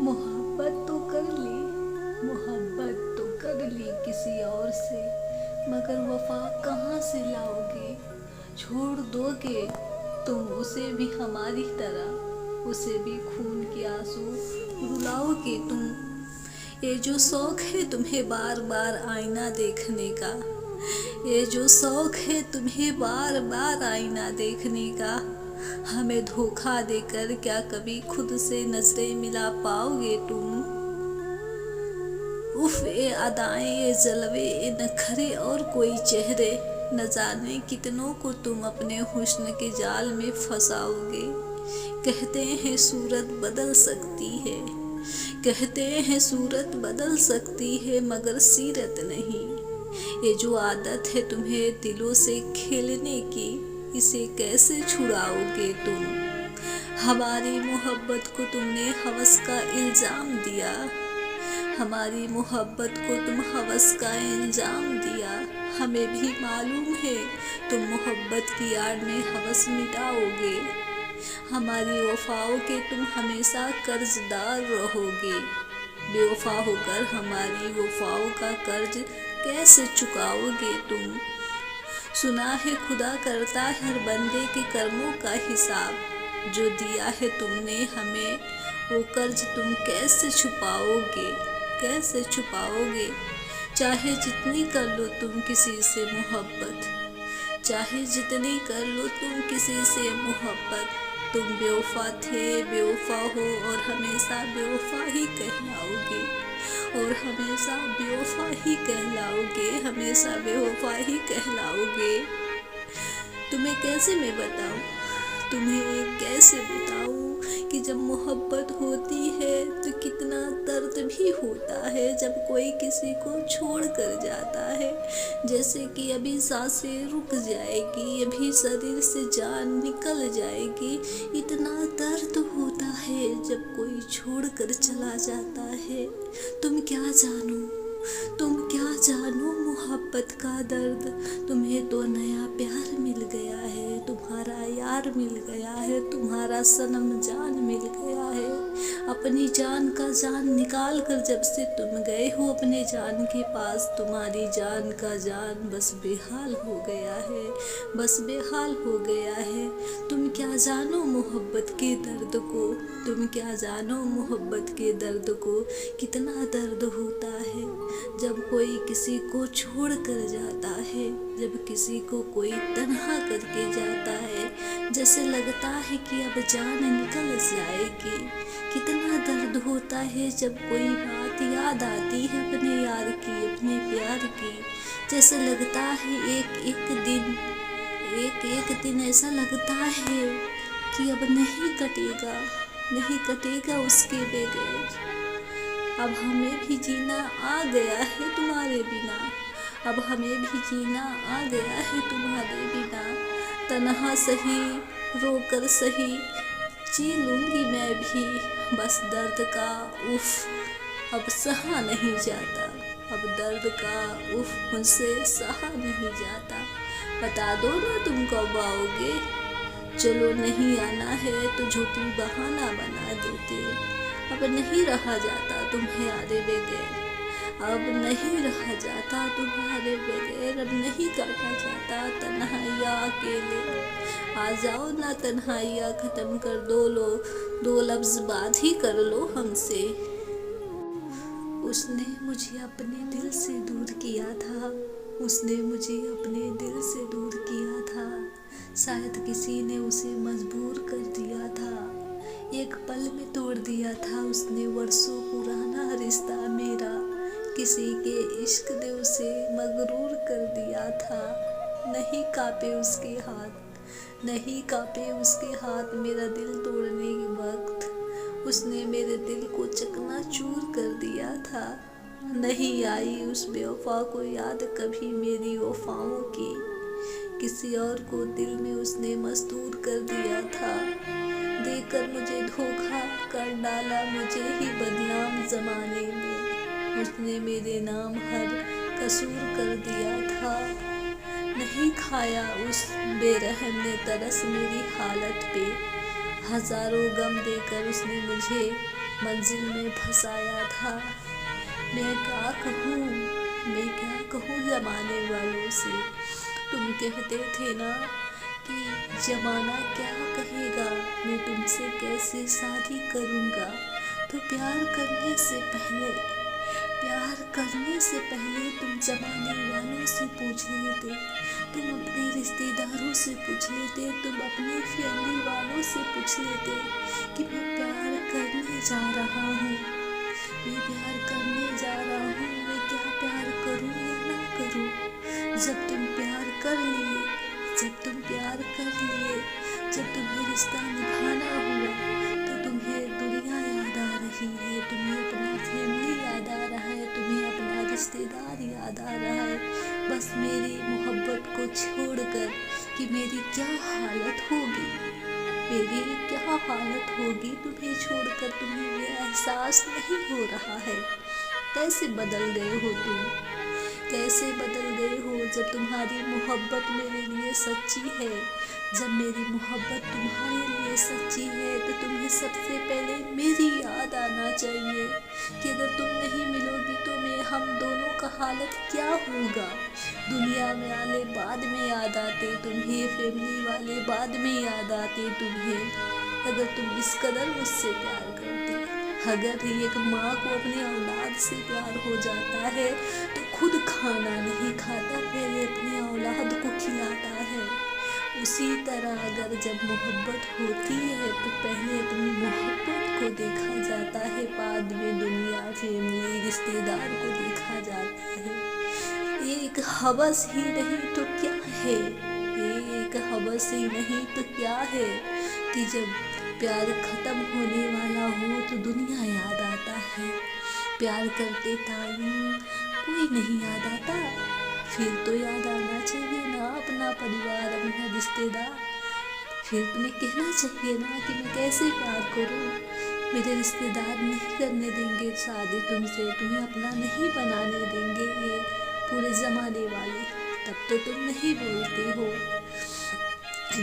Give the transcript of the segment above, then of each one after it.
मोहब्बत तो कर ली, मोहब्बत तो कर ली किसी और से, मगर वफा कहाँ से लाओगे। छोड़ दोगे तुम उसे भी हमारी तरह, उसे भी खून के आंसू रुलाओगे तुम। ये जो शौक है तुम्हें बार बार आईना देखने का, ये जो शौक है तुम्हें बार बार आईना देखने का, हमें धोखा देकर क्या कभी खुद से नजरें मिला पाओगे तुम। उफ, ये अदाएं, ये जलवे, ये नखरे और कोई चेहरे, न जाने कितनों को तुम अपने हुस्न के जाल में फंसाओगे। कहते हैं सूरत बदल सकती है, कहते हैं सूरत बदल सकती है, मगर सीरत नहीं। ये जो आदत है तुम्हें दिलों से खेलने की, इसे कैसे छुड़ाओगे तुम। हमारी मोहब्बत को तुमने हवस का इल्जाम दिया, हमारी मोहब्बत को तुम हवस का इल्जाम दिया। हमें भी मालूम है तुम मोहब्बत की आड़ में हवस मिटाओगे, हमारी वफाओं के तुम हमेशा कर्जदार रहोगे। बेवफा होकर हमारी वफाओं का कर्ज कैसे चुकाओगे तुम। सुना है खुदा करता है हर बंदे के कर्मों का हिसाब, जो दिया है तुमने हमें वो कर्ज तुम कैसे छुपाओगे, कैसे छुपाओगे। चाहे जितनी कर लो तुम किसी से मोहब्बत, चाहे जितनी कर लो तुम किसी से मोहब्बत, तुम बेवफा थे, बेवफा हो और हमेशा बेवफा ही कहलाओगे, और हमेशा बेवफा ही कहलाओगे, हमेशा बेवफा ही कहलाओगे। तुम्हें कैसे मैं बताऊं, तुम्हें कैसे बताऊं कि जब मोहब्बत होती है तो कितना दर्द भी होता है जब कोई किसी को छोड़ कर जाता है। जैसे कि अभी सांसें रुक जाएगी, अभी शरीर से जान निकल जाएगी। इतना दर्द होता है जब कोई छोड़ कर चला जाता है। तुम क्या जानो, तुम क्या जानो मोहब्बत का दर्द। तुम्हें तो नया प्यार मिल गया है, तुम्हारा यार मिल गया है, तुम्हारा सनम जान मिल गया है। अपनी जान का जान निकाल कर जब से तुम गए हो अपने जान के पास, तुम्हारी जान का जान बस बेहाल हो गया है, बस बेहाल हो गया है। तुम क्या जानो मोहब्बत के दर्द को, तुम क्या जानो मोहब्बत के दर्द को। कितना दर्द होता है जब कोई किसी को छोड़ कर जाता है, जब किसी को कोई तन्हा करके जाता है, जैसे लगता है कि अब जान निकल जाएगी। कितना दर्द होता है जब कोई बात याद आती है अपने यार की, अपने प्यार की। जैसे लगता है एक एक दिन ऐसा लगता है कि अब नहीं कटेगा, नहीं कटेगा उसके बगैर। अब हमें भी जीना आ गया है तुम्हारे बिना, अब हमें भी जीना आ गया है तुम्हारे बिना। तन्हा सही, रोकर सही, जी लूँगी मैं भी, बस दर्द का उफ अब सहा नहीं जाता, अब दर्द का उफ मुझसे सहा नहीं जाता। बता दो ना तुम कब आओगे, चलो नहीं आना है तो झूठी बहाना बना देते। अब नहीं रहा जाता तुम्हारे बगैर, अब नहीं रहा जाता तुम्हारे बगैर, अब नहीं काटा जाता तन्हाइयाँ अकेले। आ जाओ ना तन्हाइयाँ ख़त्म कर दो, लो दो लफ्ज़ बात ही कर लो हमसे। उसने मुझे अपने दिल से दूर किया था, उसने मुझे अपने दिल से दूर किया था। शायद किसी ने उसे मजबूर कर दिया था, एक पल में तोड़ दिया था उसने वर्षों पुराना रिश्ता मेरा। किसी के इश्क ने उसे मगरूर कर दिया था। नहीं कांपे उसके हाथ, नहीं कांपे उसके हाथ मेरा दिल तोड़ने के वक्त। उसने मेरे दिल को चकनाचूर कर दिया था। नहीं आई उस बेवफा को याद कभी मेरी वफाओं की, किसी और को दिल में उसने मस्तूर कर दिया था। देकर मुझे धोखा कर डाला मुझे ही बदनाम ज़माने में, उसने मेरे नाम हर कसूर कर दिया था। नहीं खाया उस बेरहम ने तरस मेरी हालत पे, हज़ारों गम देकर उसने मुझे मंजिल में फंसाया था। मैं क्या कहूँ, मैं क्या कहूँ ज़माने वालों से। तुम कहते थे ना कि ज़माना क्या कहेगा, मैं तुमसे कैसे शादी करूँगा। तो प्यार करने से पहले तुम ज़माने वालों से पूछ लेते, तुम अपने रिश्तेदारों से पूछ लेते, तुम अपने फैमिली वालों से पूछ लेते कि मैं प्यार करने जा रहा हूँ, मैं प्यार करने जा रहा हूँ, मैं क्या प्यार करूँ या ना करूँ। जब तुम प्यार कर लिए, जब तुम्हें रिश्ता निभाना हुआ, तो तुम्हें दुनिया याद आ रही है, तुम्हें अपना फैमिली याद आ रहा है, तुम्हें अपना रिश्तेदार याद आ रहा है। बस मेरी मोहब्बत को छोड़कर कि मेरी क्या हालत होगी, तुम्हें छोड़कर तुम्हें ये एहसास नहीं हो रहा है। कैसे बदल गए हो तुम, कैसे बदल गए हो। जब तुम्हारी मोहब्बत मेरे लिए सच्ची है, जब मेरी मोहब्बत तुम्हारे लिए सच्ची है, तो तुम्हें सबसे पहले मेरी याद आना चाहिए कि अगर तुम नहीं मिलोगी तो हम दोनों का हालत क्या होगा। दुनिया में वाले बाद में याद आते तुम्हें, फैमिली वाले बाद में याद आते तुम्हें। अगर तुम इस कदर मुझसे प्यार करते, अगर एक माँ को अपने औलाद से प्यार हो जाता है तो खुद खाना नहीं खाता, पहले अपने औलाद को खिलाता है। उसी तरह अगर जब मोहब्बत होती है तो पहले अपनी मोहब्बत को देखा जाता है, बाद में दुनिया, फैमिली, रिश्तेदार को देखा जाता है। एक हवस ही नहीं तो क्या है, एक हवस ही नहीं तो क्या है कि जब प्यार खत्म होने वाला हो तो दुनिया याद आता है। प्यार करते टाइम कोई नहीं याद आता, फिर तो याद आना चाहिए ना अपना परिवार, अपना रिश्तेदार। फिर तुम्हें कहना चाहिए ना कि मैं कैसे प्यार करूं, मेरे रिश्तेदार नहीं करने देंगे शादी तुमसे, तुम्हें अपना नहीं बनाने देंगे ये पूरे ज़माने वाले, तब तो तुम नहीं बोलते हो।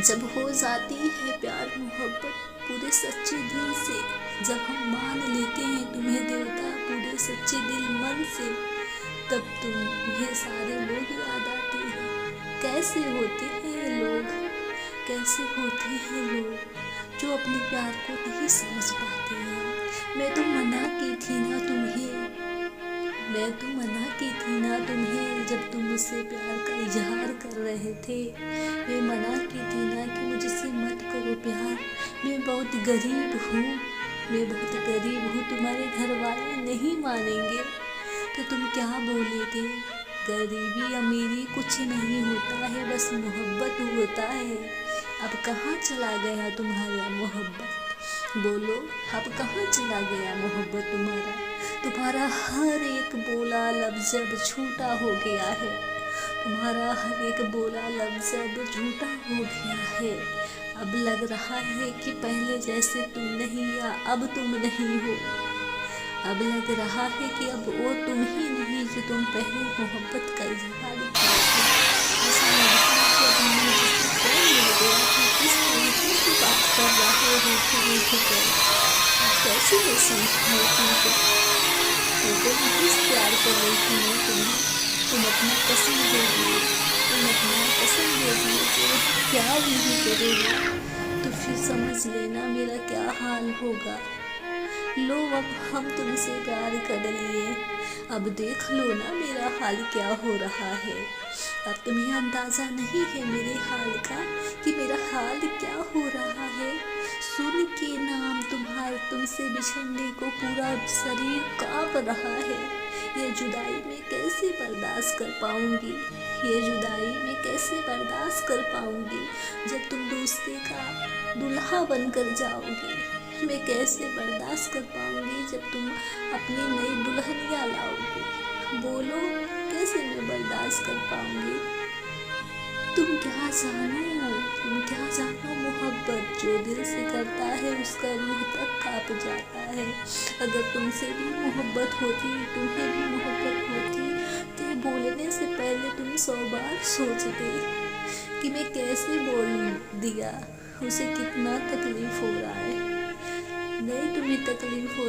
जब हो जाती है प्यार मोहब्बत पूरे सच्चे दिल से, जब हम मान लेते हैं तुम्हें देवता पूरे सच्चे दिल मन से, तब तुम्हें सारे लोग याद आते हैं। कैसे होते हैं लोग जो अपने प्यार को नहीं समझ पाते हैं। मैं तो मना की थी ना तुम्हें जब तुम मुझसे प्यार का इजहार कर रहे थे। मैं मना की थी ना कि मुझसे मत करो प्यार, मैं बहुत गरीब हूँ, तुम्हारे घर वाले नहीं मानेंगे। तो तुम क्या बोले थे, गरीबी अमीरी कुछ नहीं होता है, बस मोहब्बत होता है। अब कहाँ चला गया तुम्हारा मोहब्बत, बोलो अब कहाँ चला गया मोहब्बत तुम्हारा हर एक बोला लफ्ज़ अब झूठा हो गया है, तुम्हारा हर एक बोला लफ्ज़ अब झूठा हो गया है। अब लग रहा है कि पहले जैसे तुम नहीं या अब तुम नहीं हो, अब लग रहा है कि अब वो तुम ही नहीं जो तुम पहले मोहब्बत का इजहार किए थे। ऐसा लगता है कि अब मुझे कौन मिल गया कि किस तरीके की बात कर रहे हो कर कैसे ये समझाओ तुमको। तो किस प्यार कर रही थी मैं तुम्हें, तुम अपना कसम दे दिए कि प्यार नहीं करोगे तो फिर समझ लेना मेरा क्या हाल होगा। लो अब हम तुमसे प्यार कर लिए, अब देख लो ना मेरा हाल क्या हो रहा है। अब तुम्हें अंदाज़ा नहीं है मेरे हाल का कि मेरा हाल क्या हो रहा है। सुन के नाम तुमसे बिछड़ने को पूरा शरीर कांप रहा है। ये जुदाई में कैसे बर्दाश्त कर पाऊंगी, जब तुम दूसरे का दुल्हा बनकर जाओगे। मैं कैसे बर्दाश्त कर पाऊंगी जब तुम अपनी नई दुल्हनिया लाओगे। बोलो कैसे मैं बर्दाश्त कर पाऊंगी। तुम क्या जानो मोहब्बत जो दिल से करता है उसका रूह तक कांप जाता है। अगर तुमसे भी मोहब्बत होती, तुम्हें भी मोहब्बत होती, तो ये बोलने से पहले तुम 100 बार सोचते कि मैं कैसे बोल दिया, उसे कितना तकलीफ हो रहा है। नहीं तुम्हें तकलीफ हो